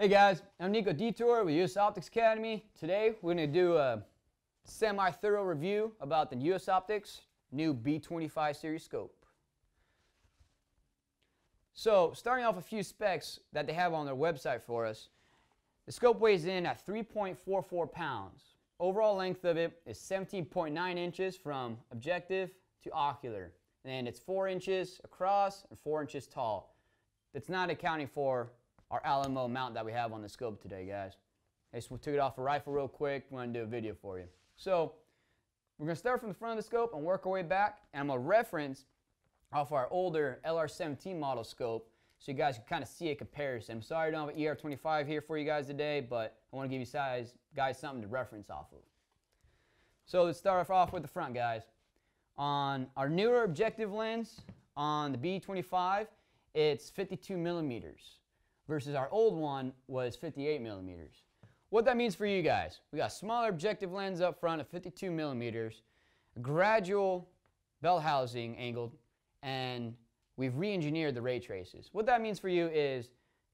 Hey guys, I'm Nico Detour with US Optics Academy. Today we're going to do a semi-thorough review about the US Optics new B25 series scope. So starting off a few specs that they have on their website for us. The scope weighs in at 3.44 pounds. Overall length of it is 17.9 inches from objective to ocular. And it's 4 inches across and 4 inches tall. That's not accounting for our Alamo mount that we have on the scope today, guys. I just took it off a rifle real quick. I'm going to do a video for you. So we're going to start from the front of the scope and work our way back. And I'm going to reference off our older LR17 model scope so you guys can kind of see a comparison. I'm sorry I don't have an ER25 here for you guys today, but I want to give you guys something to reference off of. So let's start off with the front, guys. On our newer objective lens on the B25, it's 52 millimeters. Versus our old one was 58 millimeters. What that means for you guys, we got a smaller objective lens up front of 52 millimeters, a gradual bell housing angled, and we've re-engineered the ray traces. What that means for you is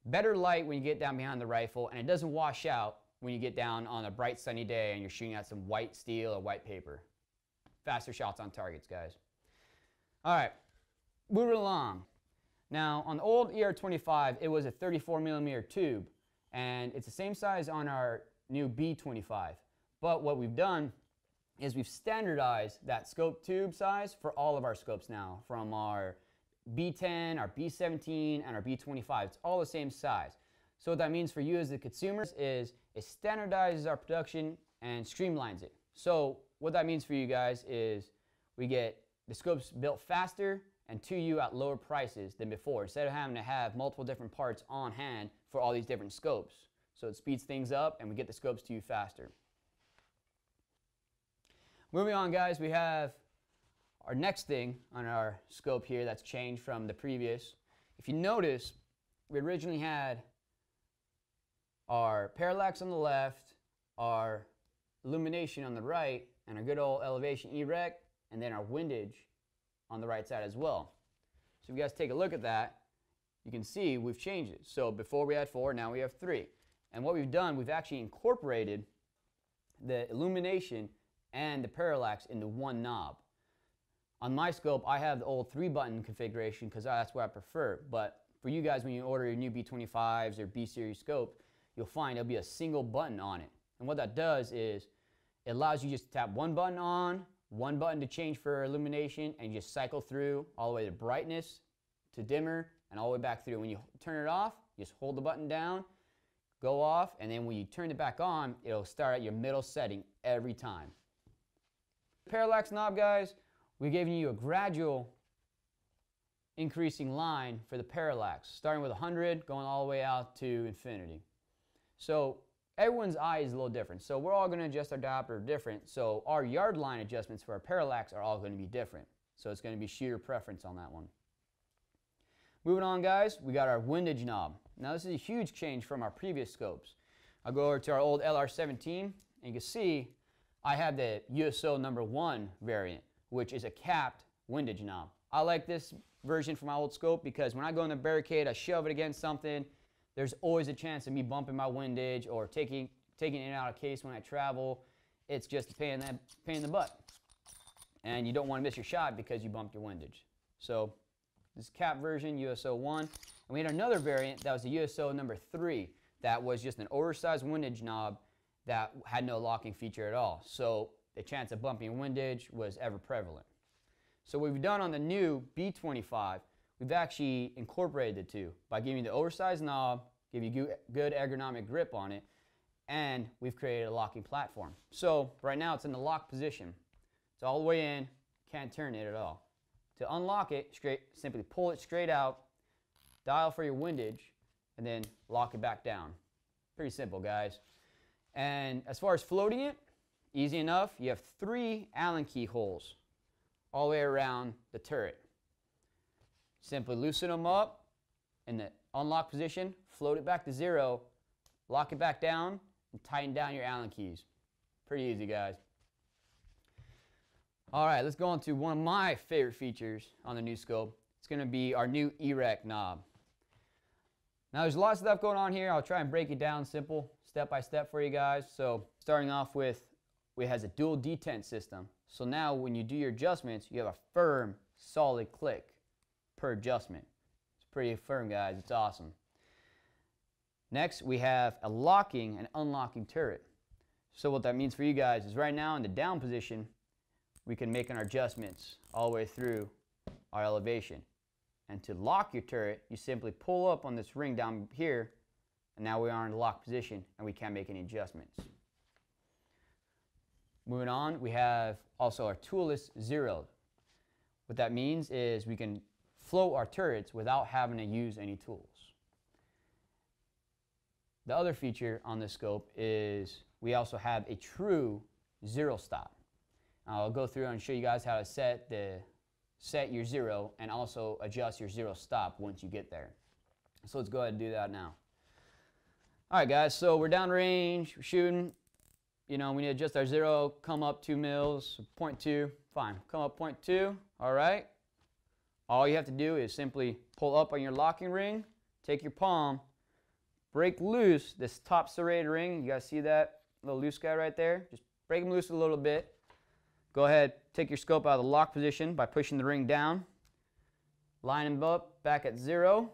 better light when you get down behind the rifle, and it doesn't wash out when you get down on a bright sunny day and you're shooting at some white steel or white paper. Faster shots on targets, guys. All right, moving along. Now, on the old ER25, it was a 34 millimeter tube, and it's the same size on our new B25. But what we've done is we've standardized that scope tube size for all of our scopes now, from our B10, our B17, and our B25. It's all the same size. So what that means for you as the consumers is it standardizes our production and streamlines it. So what that means for you guys is we get the scopes built faster and to you at lower prices than before, instead of having to have multiple different parts on hand for all these different scopes. So it speeds things up and we get the scopes to you faster. Moving on, guys, we have our next thing on our scope here that's changed from the previous. If you notice, we originally had our parallax on the left, our illumination on the right, and our good old elevation erect, and then our windage on the right side as well. So if you guys take a look at that, you can see we've changed it. So before we had 4, now we have 3. And what we've done, we've actually incorporated the illumination and the parallax into one knob. On my scope, I have the old 3-button configuration because that's what I prefer. But for you guys, when you order your new B25s or B series scope, you'll find there'll be a single button on it. And what that does is it allows you just to tap one button on, one button to change for illumination, and you just cycle through all the way to brightness, to dimmer, and all the way back through. When you turn it off, you just hold the button down, go off, and then when you turn it back on, it'll start at your middle setting every time. Parallax knob, guys, we've given you a gradual increasing line for the parallax, starting with 100, going all the way out to infinity. So everyone's eye is a little different, so we're all going to adjust our diopter different, so our yard line adjustments for our parallax are all going to be different. So it's going to be shooter preference on that one. Moving on, guys, we got our windage knob. Now this is a huge change from our previous scopes. I'll go over to our old LR17, and you can see I have the USO #1 variant, which is a capped windage knob. I like this version for my old scope because when I go in the barricade, I shove it against something, there's always a chance of me bumping my windage or taking it in and out of case when I travel. It's just a pain in the butt. And you don't want to miss your shot because you bumped your windage. So this is cap version, USO 1. And we had another variant that was the USO #3 that was just an oversized windage knob that had no locking feature at all. So the chance of bumping windage was ever prevalent. So what we've done on the new B25, we've actually incorporated the two by giving you the oversized knob, give you good ergonomic grip on it, and we've created a locking platform. So right now it's in the lock position. It's all the way in, can't turn it at all. To unlock it, simply pull it straight out, dial for your windage, and then lock it back down. Pretty simple, guys. And as far as floating it, easy enough. You have 3 Allen key holes all the way around the turret. Simply loosen them up in the unlock position, float it back to 0, lock it back down, and tighten down your Allen keys. Pretty easy, guys. All right, let's go on to one of my favorite features on the new scope. It's going to be our new erect knob. Now there's lots of stuff going on here. I'll try and break it down simple, step by step for you guys. So starting off with, it has a dual detent system. So now when you do your adjustments, you have a firm, solid click per adjustment. It's pretty firm, guys. It's awesome. Next, we have a locking and unlocking turret. So what that means for you guys is right now in the down position, we can make our adjustments all the way through our elevation. And to lock your turret, you simply pull up on this ring down here, and now we are in the lock position and we can't make any adjustments. Moving on, we have also our toolless zero. What that means is we can float our turrets without having to use any tools. The other feature on this scope is we also have a true zero stop. I'll go through and show you guys how to set your zero and also adjust your zero stop once you get there. So let's go ahead and do that now. All right, guys, so we're down range, we're shooting. You know, we need to adjust our zero, come up 2 mils, 0.2, fine. Come up 0.2, all right. All you have to do is simply pull up on your locking ring, take your palm, break loose this top serrated ring. You guys see that little loose guy right there? Just break him loose a little bit. Go ahead, take your scope out of the lock position by pushing the ring down. Line him up, back at 0.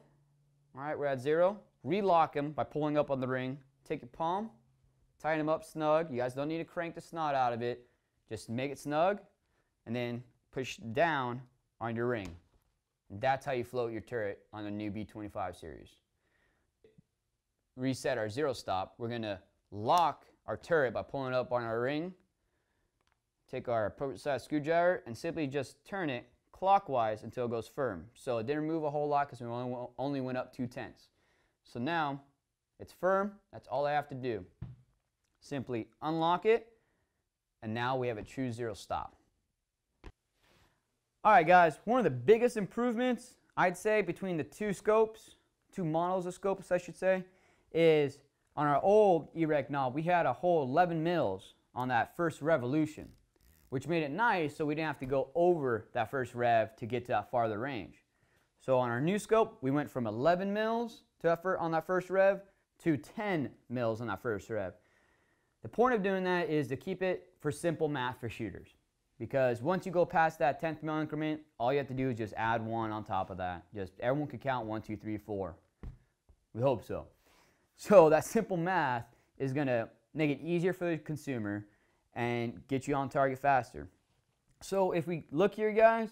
All right, we're at 0. Relock him by pulling up on the ring. Take your palm, tighten him up snug. You guys don't need to crank the snot out of it. Just make it snug, and then push down on your ring. And that's how you float your turret on the new B25 series. Reset our zero stop. We're gonna lock our turret by pulling up on our ring. Take our appropriate size screwdriver and simply just turn it clockwise until it goes firm. So it didn't move a whole lot because we only went up 2/10. So now it's firm. That's all I have to do. Simply unlock it, and now we have a true zero stop. All right, guys, one of the biggest improvements I'd say between the two scopes, two models of scopes I should say, is on our old erect knob, we had a whole 11 mils on that first revolution, which made it nice so we didn't have to go over that first rev to get to that farther range. So on our new scope, we went from 11 mils on that first rev to 10 mils on that first rev. The point of doing that is to keep it for simple math for shooters. Because once you go past that 10th mil increment, all you have to do is just add 1 on top of that. Just everyone can count 1, 2, 3, 4. We hope so. So that simple math is going to make it easier for the consumer and get you on target faster. So if we look here, guys,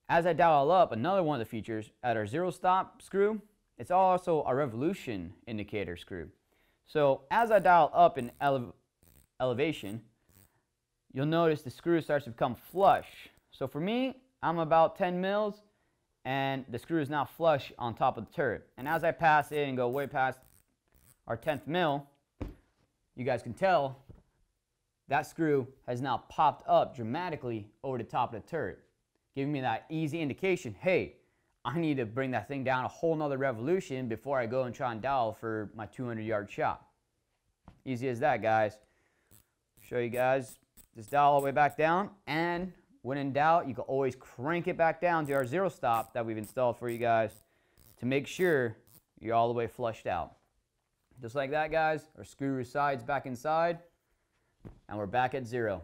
as I dial up, another one of the features at our zero stop screw, it's also a revolution indicator screw. So as I dial up in elevation, you'll notice the screw starts to become flush. So for me, I'm about 10 mils, and the screw is now flush on top of the turret. And as I pass it and go way past our 10th mil, you guys can tell that screw has now popped up dramatically over the top of the turret, giving me that easy indication, hey, I need to bring that thing down a whole nother revolution before I go and try and dial for my 200-yard shot. Easy as that, guys. Show you guys, just dial all the way back down, and when in doubt, you can always crank it back down to our zero stop that we've installed for you guys to make sure you're all the way flushed out. Just like that, guys, our screw resides back inside, and we're back at 0.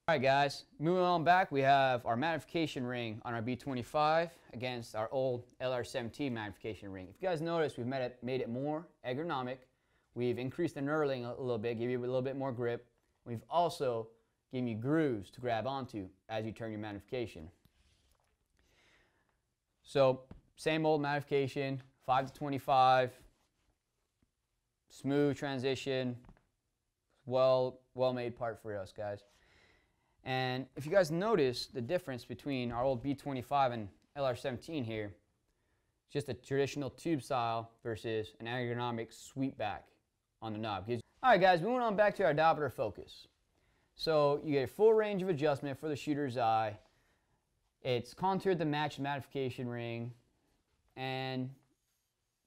All right, guys, moving on back, we have our magnification ring on our B25 against our old LR17 magnification ring. If you guys notice, we've made it more ergonomic. We've increased the knurling a little bit, give you a little bit more grip. We've also given you grooves to grab onto as you turn your magnification. So, same old magnification, 5 to 25, smooth transition, well-made part for us, guys. And if you guys notice the difference between our old B25 and LR17 here, just a traditional tube style versus an ergonomic sweep back on the knob. All right, guys, moving on back to our diopter focus. So you get a full range of adjustment for the shooter's eye. It's contoured to match the magnification ring, and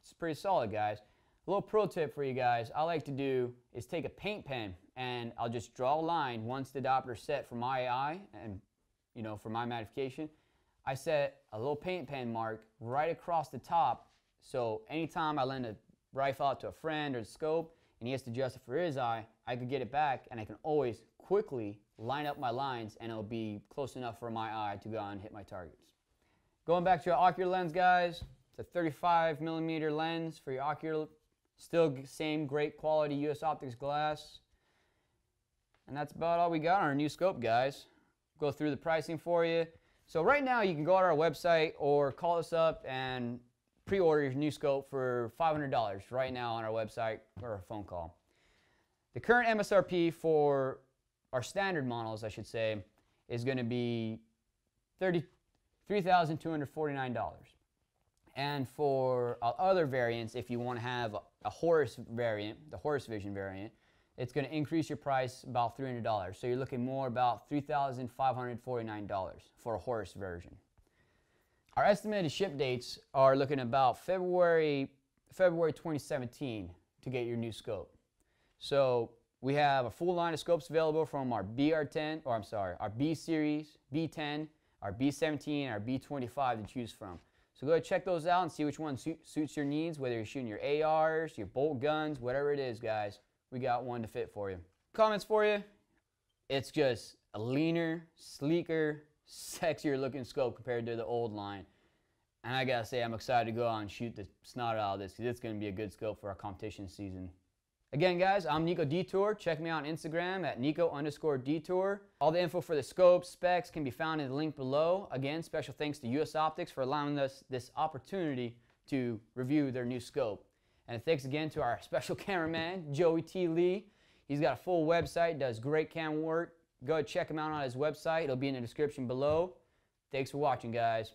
it's pretty solid, guys. A little pro tip for you guys, I like to do is take a paint pen and I'll just draw a line once the diopter's set for my eye and, you know, for my magnification. I set a little paint pen mark right across the top So anytime I lend a rifle out to a friend or a scope and he has to adjust it for his eye, I could get it back and I can always quickly line up my lines and it'll be close enough for my eye to go on and hit my targets. Going back to your ocular lens, guys, it's a 35mm lens for your ocular. Still same great quality US Optics glass. And that's about all we got on our new scope, guys. Go through the pricing for you. So right now you can go to our website or call us up and pre-order your new scope for $500 right now on our website or a phone call. The current MSRP for our standard models, I should say, is going to be $3,249. And for other variants, if you want to have a Horus variant, the Horus Vision variant, it's going to increase your price about $300. So you're looking more about $3,549 for a Horus version. Our estimated ship dates are looking about February 2017 to get your new scope. So we have a full line of scopes available from our our B series, B10, our B17, and our B25 to choose from. So go ahead and check those out and see which one suits your needs, whether you're shooting your ARs, your bolt guns, whatever it is, guys. We got one to fit for you. Comments for you? It's just a leaner, sleeker, sexier looking scope compared to the old line. And I gotta say, I'm excited to go out and shoot the snot out of this because it's gonna be a good scope for our competition season. Again, guys, I'm Nico Detour. Check me out on Instagram at Nico_Detour. All the info for the scope specs can be found in the link below. Again, special thanks to US Optics for allowing us this opportunity to review their new scope. And thanks again to our special cameraman, Joey T. Lee. He's got a full website, does great cam work. Go ahead and check him out on his website. It'll be in the description below. Thanks for watching, guys.